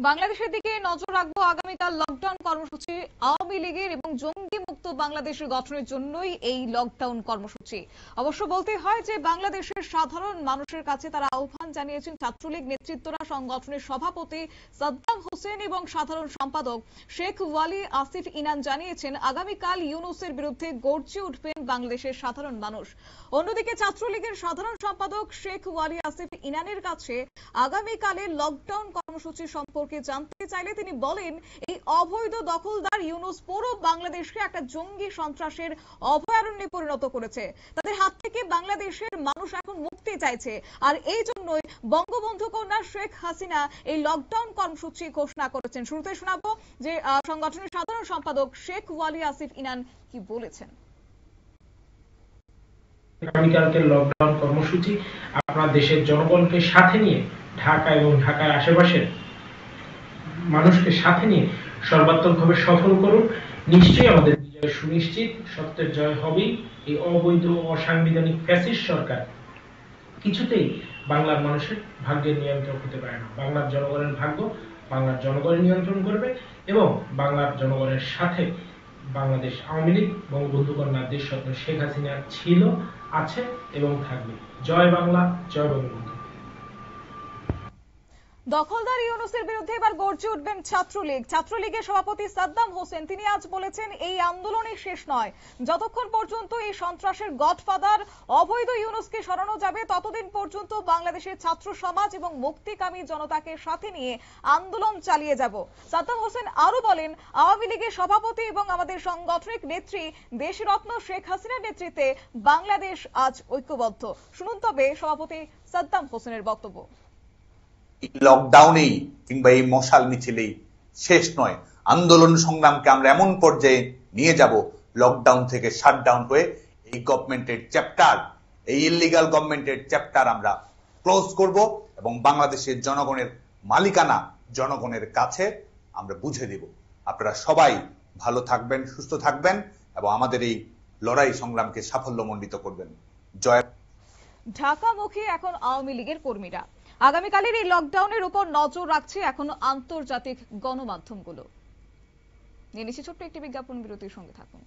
বাংলাদেশের দিকে নজর রাখবো। আগামীকাল লকডাউন কর্মসূচি আওয়ামী লীগের এবং জঙ্গি মুক্ত বাংলাদেশের গঠনের জন্যই এই লকডাউন কর্মসূচি। অবশ্য বলতে হয় যে বাংলাদেশের সাধারণ মানুষের কাছে তারা আহ্বান জানিয়েছেন। ছাত্রলীগ নেতৃত্বরা সংগঠনের সভাপতি সাদ্দাম হোসেন এবং সাধারণ সম্পাদক শেখ ওয়ালি আসিফ ইনান জানিয়েছেন আগামীকাল ইউনূসের বিরুদ্ধে গর্জে উঠবেন বাংলাদেশের সাধারণ মানুষ। অন্যদিকে ছাত্রলীগের সাধারণ সম্পাদক শেখ ওয়ালি আসিফ ইনানের কাছে আগামীকালের লকডাউন কর্মসূচি সম্পর্কে জানতে চাইলে তিনি বলেন, এই অবৈধ দখলদার ইউনূস পুরো বাংলাদেশকে একটা জঙ্গি সন্ত্রাসের অভয়ারণ্যে পরিণত করেছে। তাদের হাত থেকে বাংলাদেশের মানুষ এখন মুক্তি চাইছে, আর এই জন্যই বঙ্গবন্ধু কন্যা শেখ হাসিনা এই লকডাউন কর্মসূচি ঘোষণা করেছেন। শুরুতে শোনাবো যে সংগঠনের সাধারণ সম্পাদক শেখ ওয়ালি আসিফ ইনান কি বলেছেন। আগামীকালকে লকডাউন কর্মসূচি আপনার দেশের জনগণকে সাথে নিয়ে, ঢাকা এবং ঢাকার আশেপাশের মানুষকে সাথে নিয়ে সর্বাত্মকভাবে সফল করুন। নিশ্চয়ই আমাদের বিজয় সুনিশ্চিত, সত্যের জয় হবেই। এই অবৈধ অসাংবিধানিক ফ্যাসিস্ট সরকার কিছুতেই বাংলার মানুষের ভাগ্যের নিয়ন্ত্রণ হতে পারে না। বাংলার জনগণের ভাগ্য বাংলার জনগণের নিয়ন্ত্রণ করবে এবং বাংলার জনগণের সাথে বাংলাদেশ আওয়ামী লীগ, বঙ্গবন্ধু কন্যা দেশরত্ন শেখ হাসিনা ছিল, আছে এবং থাকবে। জয় বাংলা, জয় বঙ্গবন্ধু। দখলদার ইউনূসের বিরুদ্ধে এবার গর্জে উঠবেন ছাত্রলীগ। ছাত্রলীগের সভাপতি সাদ্দাম হোসেন তিনি আজ বলেছেন, এই আন্দোলনই শেষ নয়। যতক্ষণ পর্যন্ত এই সন্ত্রাসের গডফাদার অবৈধ ইউনূসকে সরানো যাবে ততদিন পর্যন্ত বাংলাদেশের ছাত্র সমাজ এবং মুক্তিকামী জনতাকে সাথে নিয়ে আন্দোলন চালিয়ে যাব। সাদ্দাম হোসেন আরো বলেন, আওয়ামী লীগের সভাপতি এবং আমাদের সাংগঠনিক নেত্রী দেশরত্ন শেখ হাসিনার নেতৃত্বে বাংলাদেশ আজ ঐক্যবদ্ধ। শুনুন তবে সভাপতি সাদ্দাম হোসেনের বক্তব্য। লকডাউনেই কিংবা এই মশাল মিছিলেই শেষ নয়। আন্দোলন সংগ্রামকে আমরা এমন পর্যায়ে নিয়ে যাব, লকডাউন থেকে শাটডাউন হয়ে এই গভর্নমেন্টের চ্যাপ্টার, এই ইলিগাল গভর্নমেন্টের চ্যাপ্টার আমরা ক্লোজ করব এবং বাংলাদেশের জনগণের মালিকানা জনগণের কাছে আমরা বুঝে দেব। আপনারা সবাই ভালো থাকবেন, সুস্থ থাকবেন এবং আমাদের এই লড়াই সংগ্রামকে সাফল্যমণ্ডিত করবেন। জয়। ঢাকামুখী এখন আওয়ামী লীগের কর্মীরা আগামীকালের এই লকডাউনের উপর নজর রাখছে এখন আন্তর্জাতিক গণমাধ্যমগুলো। নিয়ে নিচ্ছি ছোট্ট একটি বিজ্ঞাপন বিরতির সঙ্গে থাকুন।